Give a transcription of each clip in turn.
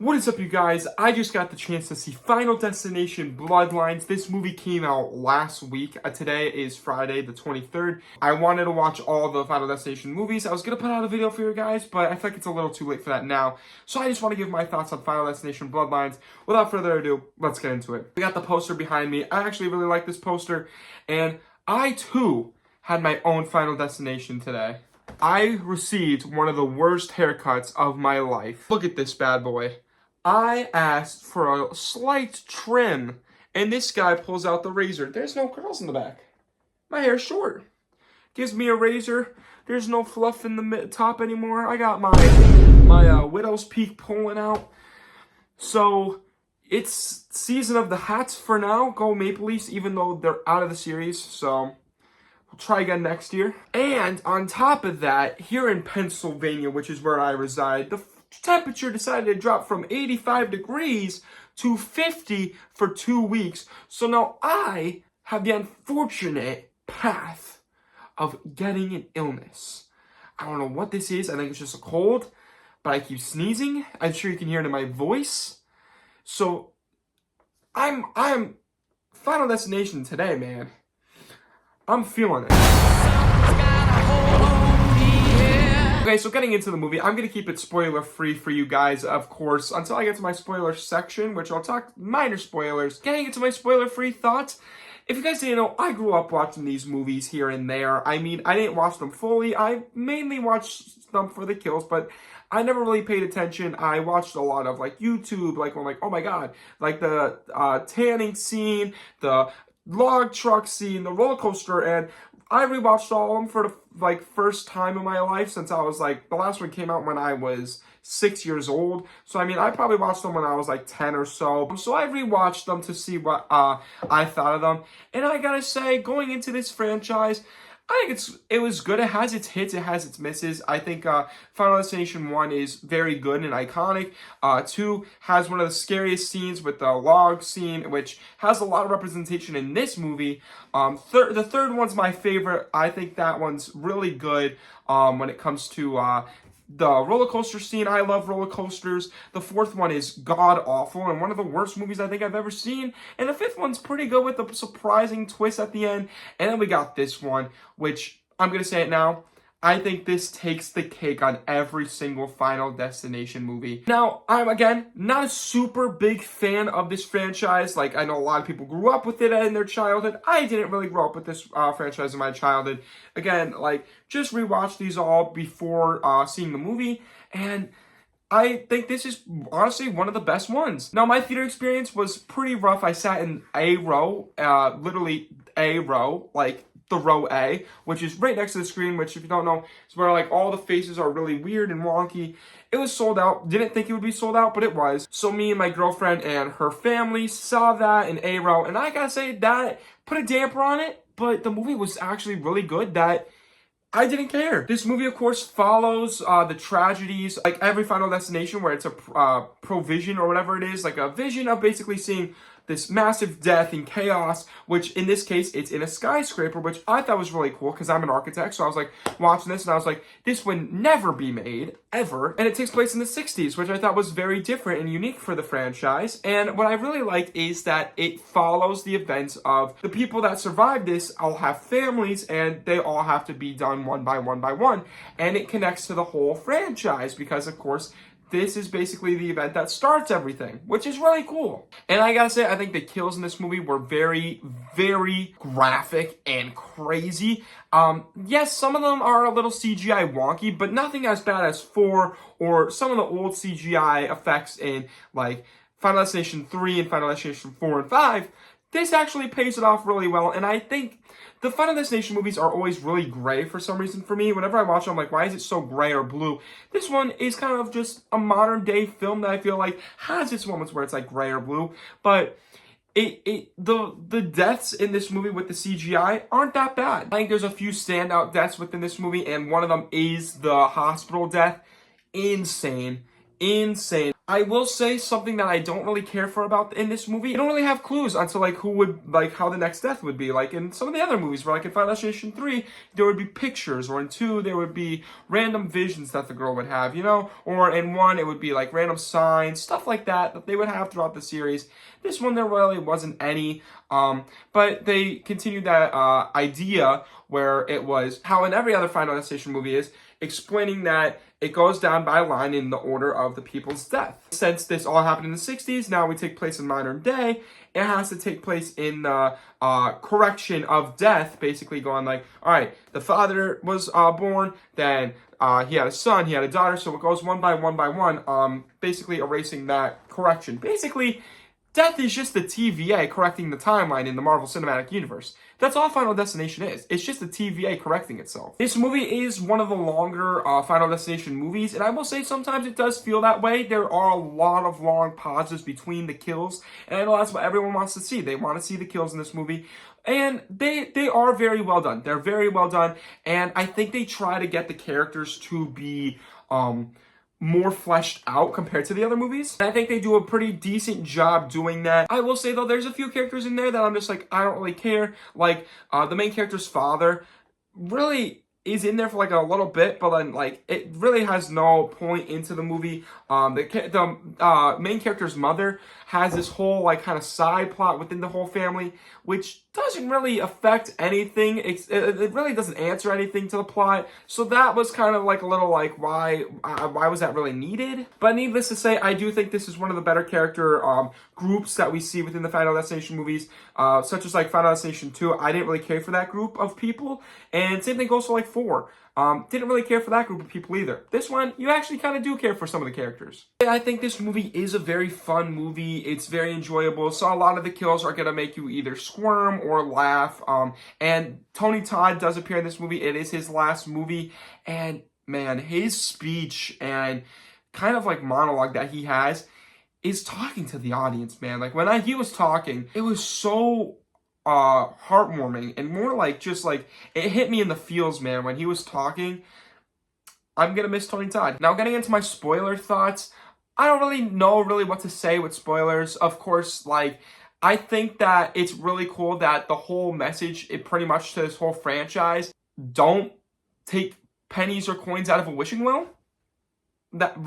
What is up, you guys? I just got the chance to see Final Destination Bloodlines. This movie came out last week. Today is Friday the 23rd. I wanted to watch all the Final Destination movies. I was going to put out a video for you guys, but I feel like it's a little too late for that now. So I just want to give my thoughts on Final Destination Bloodlines. Without further ado, let's get into it. We got the poster behind me. I actually really like this poster, and I too had my own Final Destination today. I received one of the worst haircuts of my life. Look at this bad boy. I asked for a slight trim, and this guy pulls out the razor. There's no curls in the back. My hair's short. Gives me a razor. There's no fluff in the top anymore. I got my widow's peak pulling out. So it's season of the hats for now. Go Maple Leafs, even though they're out of the series. So we'll try again next year. And on top of that, here in Pennsylvania, which is where I reside, the temperature decided to drop from 85 degrees to 50 for 2 weeks. So now I have the unfortunate path of getting an illness. I don't know what this is. I think it's just a cold, but I keep sneezing. I'm sure you can hear it in my voice. So I'm Final Destination today, man. I'm feeling it. Okay, so getting into the movie, I'm going to keep it spoiler-free for you guys, of course, until I get to my spoiler section, which I'll talk minor spoilers. Getting into my spoiler-free thoughts, if you guys didn't know, I grew up watching these movies here and there. I mean, I didn't watch them fully. I mainly watched them for the kills, but I never really paid attention. I watched a lot of, like, YouTube, like, when, like, oh my god, like, the tanning scene, the log truck scene, the roller coaster, and I rewatched all of them for the first time in my life since I was like, the last one came out when I was 6 years old. So I mean, I probably watched them when I was like 10 or so. So I rewatched them to see what I thought of them. And I gotta say, going into this franchise, I think it was good. It has its hits, it has its misses. I think Final Destination 1 is very good and iconic. 2 has one of the scariest scenes with the log scene, which has a lot of representation in this movie. The third one's my favorite. I think that one's really good when it comes to the roller coaster scene. I love roller coasters. The fourth one is god-awful and one of the worst movies I think I've ever seen. And the fifth one's pretty good with a surprising twist at the end. And then we got this one, which, I'm going to say it now, I think this takes the cake on every single Final Destination movie. Now, I'm, again, not a super big fan of this franchise. Like, I know a lot of people grew up with it in their childhood. I didn't really grow up with this franchise in my childhood. Again, like, just rewatched these all before seeing the movie, and I think this is honestly one of the best ones. Now, my theater experience was pretty rough. I sat in A row, literally A row, like the row A, which is right next to the screen, which if you don't know, is where like all the faces are really weird and wonky. It was sold out. Didn't think it would be sold out, but it was. So me and my girlfriend and her family saw that in A row, and I gotta say that put a damper on it, but the movie was actually really good that I didn't care. This movie, of course, follows the tragedies, like every Final Destination, where it's a provision or whatever it is, like a vision of basically seeing this massive death and chaos, which in this case, it's in a skyscraper, which I thought was really cool because I'm an architect. So I was like watching this and I was like, this would never be made, ever. And it takes place in the 60s, which I thought was very different and unique for the franchise. And what I really like is that it follows the events of the people that survived this all have families and they all have to be done one by one by one. And it connects to the whole franchise because, of course, this is basically the event that starts everything, which is really cool. And I gotta say, I think the kills in this movie were very, very graphic and crazy. Yes, some of them are a little CGI wonky, but nothing as bad as 4 or some of the old CGI effects in like Final Destination 3 and Final Destination 4 and 5. This actually pays it off really well, and I think the Final Destination movies are always really gray for some reason for me. Whenever I watch them, I'm like, why is it so gray or blue? This one is kind of just a modern-day film that I feel like has its moments where it's like gray or blue, but the deaths in this movie with the CGI aren't that bad. I think there's a few standout deaths within this movie, and one of them is the hospital death. Insane. I will say something that I don't really care for about in this movie. You don't really have clues onto like who would, like how the next death would be. Like in some of the other movies, where like in Final Destination 3, there would be pictures, or in 2, there would be random visions that the girl would have, you know? Or in 1, it would be like random signs, stuff like that they would have throughout the series. This one, there really wasn't any. But they continued that idea where it was how in every other Final Destination movie is, explaining that it goes down by line in the order of the people's death. Since this all happened in the 60s, now we take place in modern day, it has to take place in the correction of death, basically going like, all right, the father was born, then he had a son, he had a daughter, so it goes one by one, basically erasing that correction. Basically, death is just the TVA correcting the timeline in the Marvel Cinematic Universe. That's all Final Destination is. It's just the TVA correcting itself. This movie is one of the longer Final Destination movies, and I will say sometimes it does feel that way. There are a lot of long pauses between the kills, and I know that's what everyone wants to see. They want to see the kills in this movie. And they are very well done. They're very well done, and I think they try to get the characters to be more fleshed out compared to the other movies. And I think they do a pretty decent job doing that. I will say though, there's a few characters in there that I'm just like, I don't really care. Like the main character's father really is in there for like a little bit, but then like it really has no point into the movie. The main character's mother has this whole like kind of side plot within the whole family, which doesn't really affect anything. It really doesn't answer anything to the plot. So that was kind of like a little like, why was that really needed? But needless to say, I do think this is one of the better character groups that we see within the Final Destination movies, such as like Final Destination 2. I didn't really care for that group of people, and same thing goes for like 4. Didn't really care for that group of people either. This one, you actually kind of do care for some of the characters. I think this movie is a very fun movie. It's very enjoyable. So a lot of the kills are going to make you either squirm or laugh. And Tony Todd does appear in this movie. It is his last movie. And man, his speech and kind of like monologue that he has is talking to the audience, man. Like when he was talking, it was so heartwarming and more like just like it hit me in the feels, man, when he was talking. I'm gonna miss Tony Todd. Now getting into my spoiler thoughts, I don't really know what to say with spoilers. Of course, like I think that it's really cool that the whole message, it pretty much to this whole franchise, don't take pennies or coins out of a wishing well. That's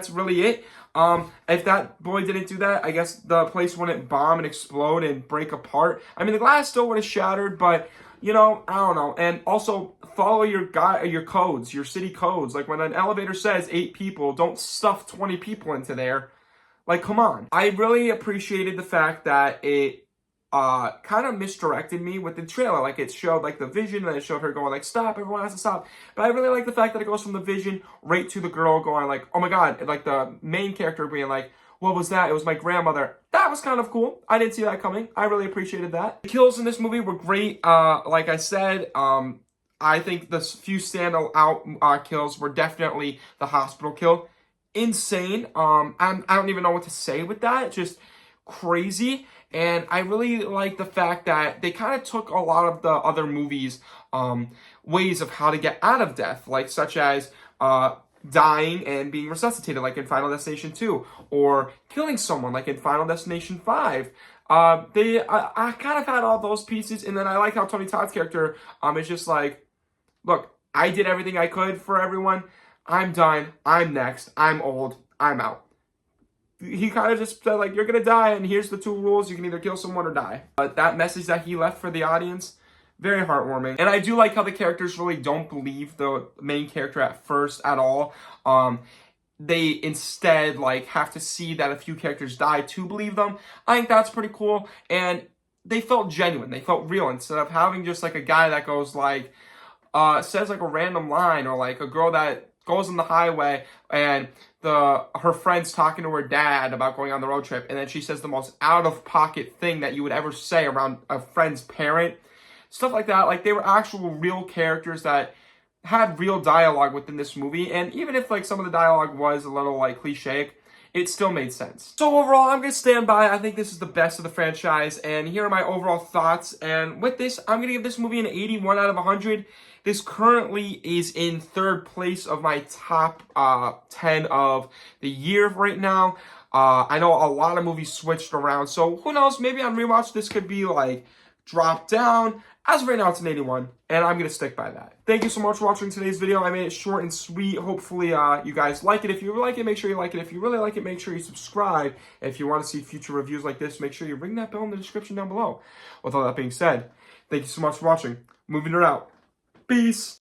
really it. If that boy didn't do that, I guess the place wouldn't bomb and explode and break apart. I mean, the glass still would have shattered, but you know, I don't know. And also follow your codes, your city codes. Like when an elevator says 8 people, don't stuff 20 people into there. Like, come on. I really appreciated the fact that it kind of misdirected me with the trailer. Like it showed like the vision, and it showed her going like, stop, everyone has to stop. But I really like the fact that it goes from the vision right to the girl going like, oh my god, and like the main character being like, what was that? It was my grandmother. That was kind of cool. I didn't see that coming. I really appreciated that. The kills in this movie were great. Like I said, I think the few standout kills were definitely the hospital kill. Insane. I don't even know what to say with that. Just crazy. And I really like the fact that they kind of took a lot of the other movies' ways of how to get out of death, like such as dying and being resuscitated, like in Final Destination 2, or killing someone, like in Final Destination 5. I kind of had all those pieces, and then I like how Tony Todd's character is just like, look, I did everything I could for everyone. I'm done. I'm next. I'm old. I'm out. He kind of just said, like, you're going to die, and here's the 2 rules. You can either kill someone or die. But that message that he left for the audience, very heartwarming. And I do like how the characters really don't believe the main character at first at all. They instead, like, have to see that a few characters die to believe them. I think that's pretty cool. And they felt genuine. They felt real. Instead of having just, like, a guy that goes, like, says, like, a random line, or, like, a girl that goes on the highway and her friend's talking to her dad about going on the road trip, and then she says the most out-of-pocket thing that you would ever say around a friend's parent. Stuff like that. Like, they were actual real characters that had real dialogue within this movie, and even if, like, some of the dialogue was a little, like, cliche, it still made sense. So overall, I'm going to stand by. I think this is the best of the franchise, and here are my overall thoughts. And with this, I'm going to give this movie an 81 out of 100. This currently is in third place of my top 10 of the year right now. I know a lot of movies switched around, so who knows? Maybe on rewatch this could be like dropped down. As of right now, it's an 81, and I'm going to stick by that. Thank you so much for watching today's video. I made it short and sweet. Hopefully, you guys like it. If you like it, make sure you like it. If you really like it, make sure you subscribe. And if you want to see future reviews like this, make sure you ring that bell in the description down below. With all that being said, thank you so much for watching. Moving it out. Peace.